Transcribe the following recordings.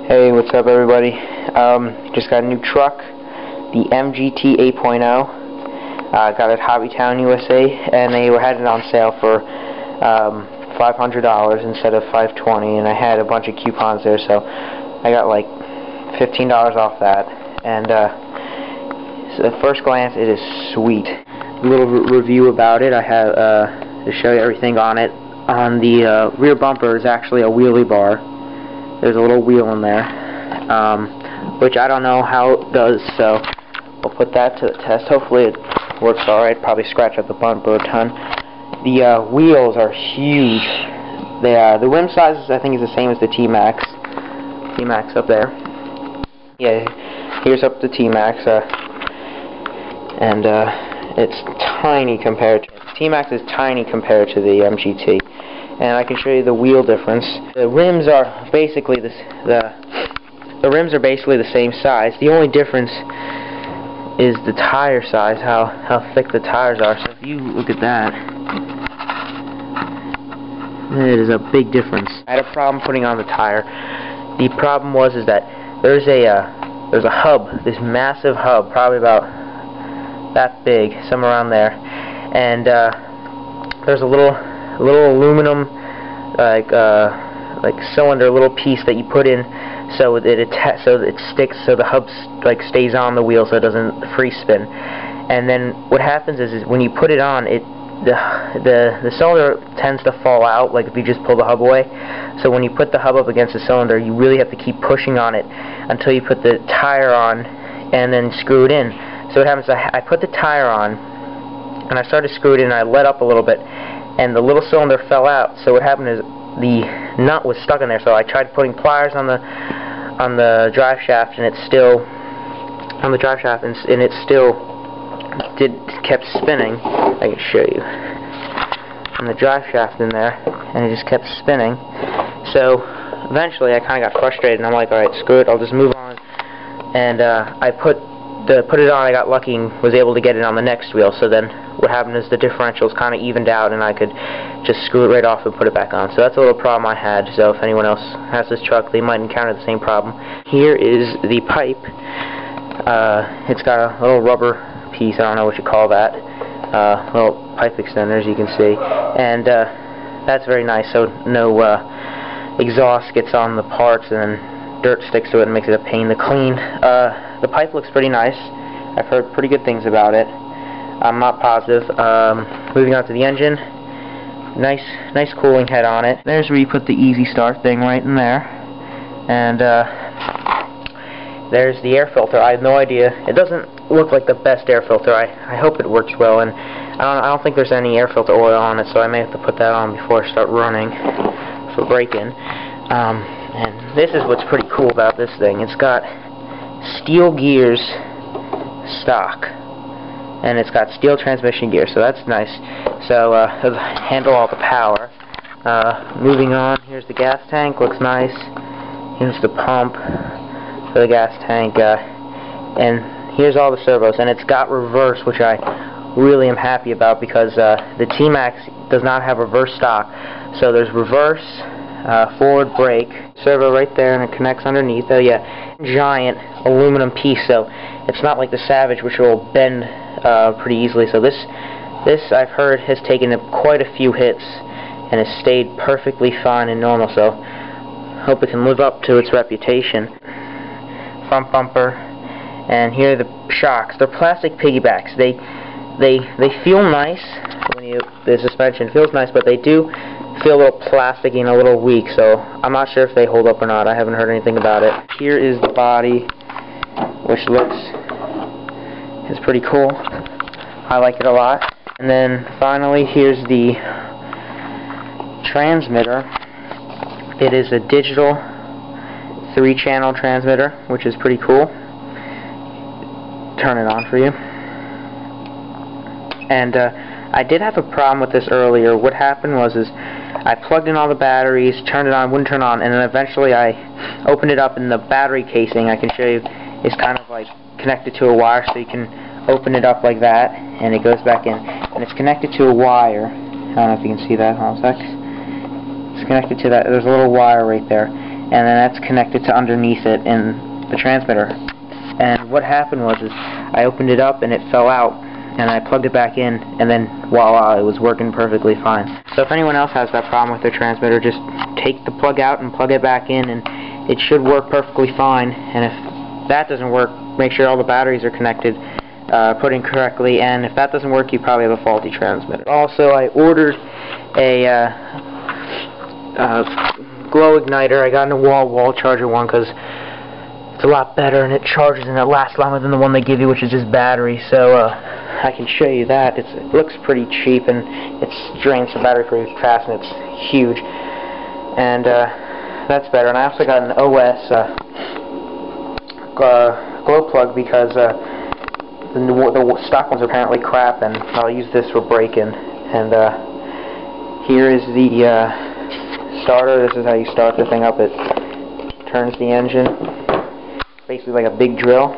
Hey, what's up everybody? Just got a new truck, the MGT 8.0. Got it at Hobbytown, USA, and they had it on sale for $500 instead of $520, and I had a bunch of coupons there, so I got like $15 off that. And so at first glance, it is sweet. A little review about it. I have to show you everything on it. On the rear bumper is actually a wheelie bar. There's a little wheel in there, which I don't know how it does, so we'll put that to the test. Hopefully it works alright. Probably scratch up the bumper a ton. The wheels are huge. The rim size I think is the same as the t-maxx. T-maxx up there. Yeah, here's up the t-maxx, and it's tiny compared to t-maxx is tiny compared to the MGT. And I can show you the wheel difference. The rims are basically the rims are basically the same size. The only difference is the tire size, how thick the tires are. So if you look at that, it is a big difference. I had a problem putting on the tire. The problem was that there's a hub, this massive hub, probably about that big, somewhere around there, and there's a little aluminum like cylinder, little piece that you put in so it sticks, so the hub stays on the wheel so it doesn't free spin. And then what happens is when you put it on, the cylinder tends to fall out, like if you just pull the hub away. So when you put the hub up against the cylinder, you really have to keep pushing on it until you put the tire on and then screw it in. So what happens is I put the tire on and I started to screw it in, and I let up a little bit, and the little cylinder fell out. So what happened is the nut was stuck in there. So I tried putting pliers on the drive shaft, and it still kept spinning. I can show you on the drive shaft in there, and it just kept spinning. So eventually I kind of got frustrated, and I'm like, all right, screw it, I'll just move on. And I put it on. I got lucky and was able to get it on the next wheel. So then what happened is the differentials kind of evened out, and I could just screw it right off and put it back on. So that's a little problem I had. So if anyone else has this truck, they might encounter the same problem. Here is the pipe. It's got a little rubber piece, I don't know what you call that, little pipe extender, as you can see, and that's very nice, so no exhaust gets on the parts and then dirt sticks to it and makes it a pain to clean. The pipe looks pretty nice. I've heard pretty good things about it. I'm not positive. Moving on to the engine. Nice cooling head on it. There's where you put the easy start thing, right in there. And there's the air filter. I have no idea. It doesn't look like the best air filter. I hope it works well, and I don't think there's any air filter oil on it, so I may have to put that on before I start running for break-in. And this is what's pretty cool about this thing. It's got steel gears stock, and it's got steel transmission gears, so that's nice. So it'll handle all the power. Moving on, here's the gas tank. Looks nice. Here's the pump for the gas tank, and here's all the servos. And it's got reverse, which I really am happy about, because the t-maxx does not have reverse stock. So there's reverse, forward brake, servo right there, and it connects underneath. Oh yeah, giant aluminum piece, so it's not like the Savage, which will bend pretty easily. So this I've heard has taken quite a few hits and has stayed perfectly fine and normal, so hope it can live up to its reputation. Front bumper, and here are the shocks. They're plastic piggybacks. They feel nice when the suspension feels nice, but they do feel a little plasticky and a little weak, so I'm not sure if they hold up or not. I haven't heard anything about it. Here is the body, which is pretty cool. I like it a lot. And then finally, here's the transmitter. It is a digital 3-channel transmitter, which is pretty cool. Turn it on for you. And I did have a problem with this earlier. What happened was I plugged in all the batteries, turned it on, wouldn't turn on, and then eventually I opened it up, and the battery casing, I can show you, is kind of like connected to a wire, so you can open it up like that, and it goes back in. And it's connected to a wire. I don't know if you can see that. Hold on a sec. It's connected to that. There's a little wire right there. and then that's connected to underneath it in the transmitter. And what happened was I opened it up and it fell out, and I plugged it back in, and then voila, it was working perfectly fine. So if anyone else has that problem with their transmitter, just take the plug out and plug it back in, and it should work perfectly fine. And if that doesn't work, make sure all the batteries are connected, put in correctly, and if that doesn't work, you probably have a faulty transmitter. Also, I ordered a glow igniter. I got a wall charger one because it's a lot better and it charges and it lasts longer than the one they give you, which is just battery. So I can show you that. It looks pretty cheap and it drains the battery pretty fast and it's huge. And that's better. And I also got an OS glow plug because the stock ones are apparently crap, and I'll use this for break-in. And here is the starter. This is how you start the thing up. It turns the engine, basically like a big drill.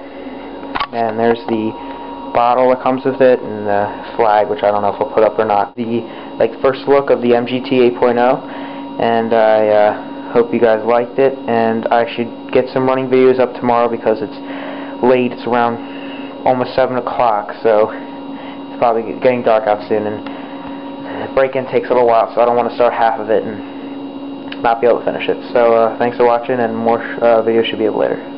And there's the bottle that comes with it, and the flag, which I don't know if I'll put up or not. The first look of the MGT 8.0, and I hope you guys liked it. And I should get some running videos up tomorrow because it's late. It's around almost 7 o'clock, so it's probably getting dark out soon, and break-in takes a little while, so I don't want to start half of it and not be able to finish it. So thanks for watching, and more videos should be up later.